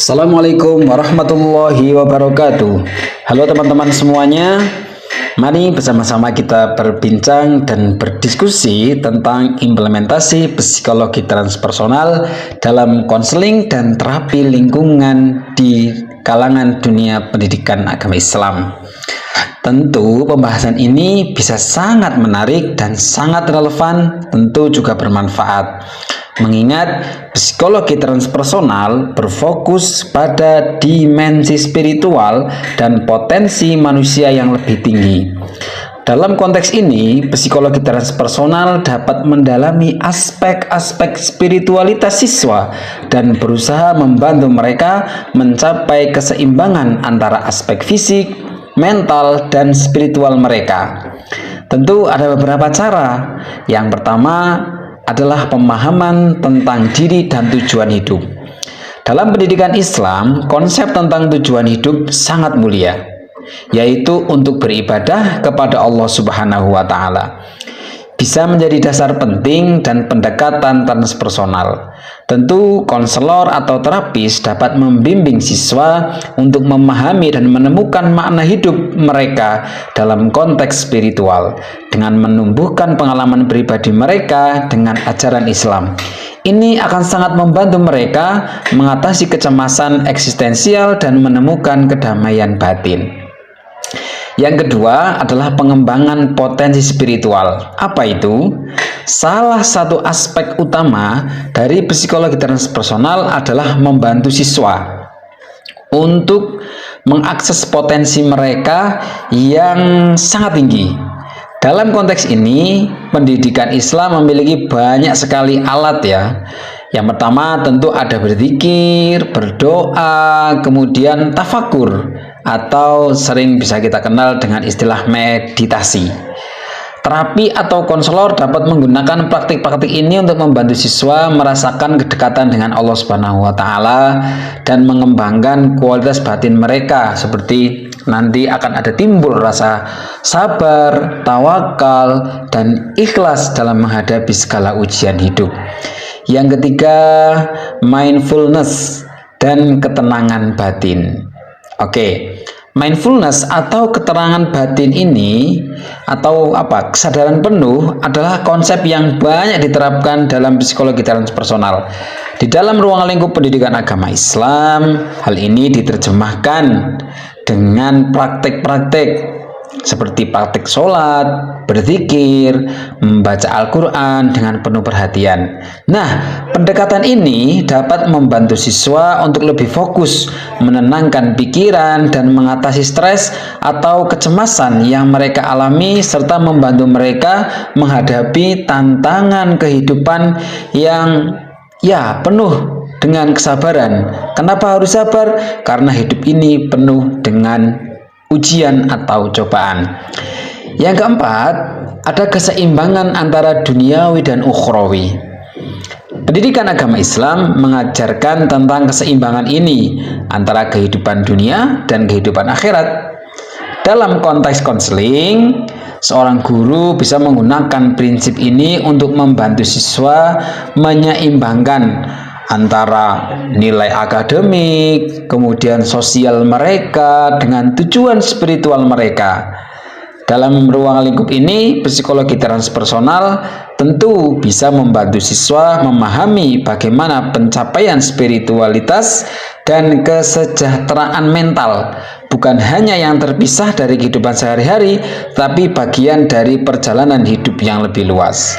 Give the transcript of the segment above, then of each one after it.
Assalamualaikum warahmatullahi wabarakatuh. Halo teman-teman semuanya. Mari bersama-sama kita berbincang dan berdiskusi tentang implementasi psikologi transpersonal dalam konseling dan terapi lingkungan di kalangan dunia pendidikan agama Islam. Tentu pembahasan ini bisa sangat menarik dan sangat relevan, tentu juga bermanfaat. Mengingat psikologi transpersonal berfokus pada dimensi spiritual dan potensi manusia yang lebih tinggi. Dalam konteks ini, psikologi transpersonal dapat mendalami aspek-aspek spiritualitas siswa dan berusaha membantu mereka mencapai keseimbangan antara aspek fisik, mental, dan spiritual mereka. Tentu ada beberapa cara. Yang pertama adalah pemahaman tentang diri dan tujuan hidup. Dalam pendidikan Islam, konsep tentang tujuan hidup sangat mulia, yaitu untuk beribadah kepada Allah Subhanahu wa Ta'ala. Bisa menjadi dasar penting dan pendekatan transpersonal. Tentu konselor atau terapis dapat membimbing siswa untuk memahami dan menemukan makna hidup mereka dalam konteks spiritual dengan menumbuhkan pengalaman pribadi mereka dengan ajaran Islam. Ini akan sangat membantu mereka mengatasi kecemasan eksistensial dan menemukan kedamaian batin. Yang kedua adalah pengembangan potensi spiritual. Apa itu? Salah satu aspek utama dari psikologi transpersonal adalah membantu siswa untuk mengakses potensi mereka yang sangat tinggi. Dalam konteks ini, pendidikan Islam memiliki banyak sekali alat ya. Yang pertama tentu ada berzikir, berdoa, kemudian tafakur, atau sering bisa kita kenal dengan istilah meditasi. Terapi atau konselor dapat menggunakan praktik-praktik ini untuk membantu siswa merasakan kedekatan dengan Allah Subhanahu wa Ta'ala dan mengembangkan kualitas batin mereka, seperti nanti akan ada timbul rasa sabar, tawakal, dan ikhlas dalam menghadapi segala ujian hidup. Yang ketiga, mindfulness dan ketenangan batin. Oke, mindfulness atau keterangan batin ini atau kesadaran penuh adalah konsep yang banyak diterapkan dalam psikologi transpersonal. Di dalam ruang lingkup pendidikan agama Islam, hal ini diterjemahkan dengan praktek-praktek seperti praktik sholat, berzikir, membaca Al-Quran dengan penuh perhatian. Nah, pendekatan ini dapat membantu siswa untuk lebih fokus, menenangkan pikiran, dan mengatasi stres atau kecemasan yang mereka alami, serta membantu mereka menghadapi tantangan kehidupan yang penuh dengan kesabaran. Kenapa harus sabar? Karena hidup ini penuh dengan ujian atau cobaan. Yang keempat, ada keseimbangan antara duniawi dan ukhrawi. Pendidikan agama Islam mengajarkan tentang keseimbangan ini antara kehidupan dunia dan kehidupan akhirat. Dalam konteks konseling, seorang guru bisa menggunakan prinsip ini untuk membantu siswa menyeimbangkan antara nilai akademik, kemudian sosial mereka dengan tujuan spiritual mereka. Dalam ruang lingkup ini, psikologi transpersonal tentu bisa membantu siswa memahami bagaimana pencapaian spiritualitas dan kesejahteraan mental bukan hanya yang terpisah dari kehidupan sehari-hari, tapi bagian dari perjalanan hidup yang lebih luas.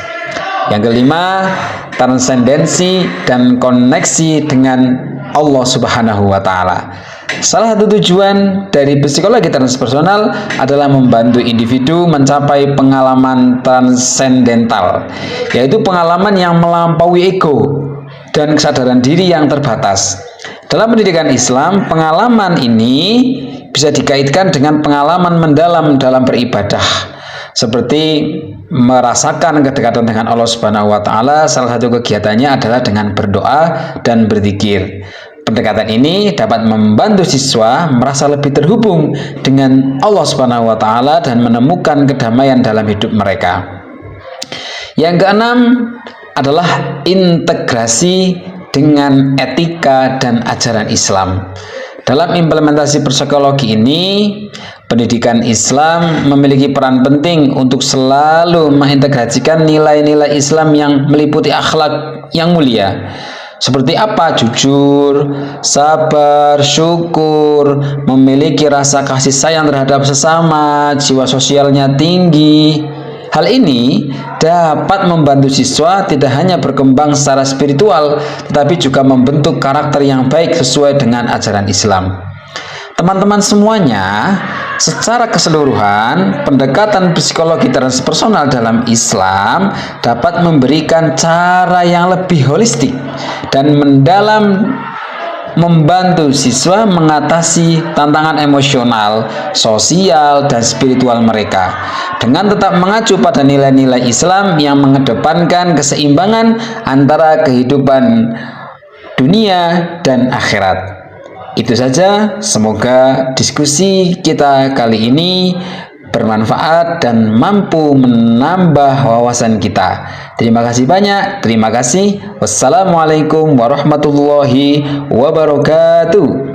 Yang kelima, transendensi dan koneksi dengan Allah Subhanahu wa Ta'ala. Salah satu tujuan dari psikologi transpersonal adalah membantu individu mencapai pengalaman transendental, yaitu pengalaman yang melampaui ego dan kesadaran diri yang terbatas. Dalam pendidikan Islam, pengalaman ini bisa dikaitkan dengan pengalaman mendalam dalam beribadah, seperti merasakan kedekatan dengan Allah Subhanahu wa Ta'ala. Salah satu kegiatannya adalah dengan berdoa dan berzikir. Pendekatan ini dapat membantu siswa merasa lebih terhubung dengan Allah Subhanahu wa Ta'ala dan menemukan kedamaian dalam hidup mereka. Yang keenam adalah integrasi dengan etika dan ajaran Islam. Dalam implementasi psikologi ini, pendidikan Islam memiliki peran penting untuk selalu mengintegrasikan nilai-nilai Islam yang meliputi akhlak yang mulia. Seperti apa? Jujur, sabar, syukur, memiliki rasa kasih sayang terhadap sesama, jiwa sosialnya tinggi. Hal ini dapat membantu siswa tidak hanya berkembang secara spiritual, tetapi juga membentuk karakter yang baik sesuai dengan ajaran Islam. Teman-teman semuanya, secara keseluruhan, pendekatan psikologi transpersonal dalam Islam dapat memberikan cara yang lebih holistik dan mendalam, membantu siswa mengatasi tantangan emosional, sosial, dan spiritual mereka dengan tetap mengacu pada nilai-nilai Islam yang mengedepankan keseimbangan antara kehidupan dunia dan akhirat. Itu saja, semoga diskusi kita kali ini bermanfaat dan mampu menambah wawasan kita. Terima kasih banyak, terima kasih. Wassalamualaikum warahmatullahi wabarakatuh.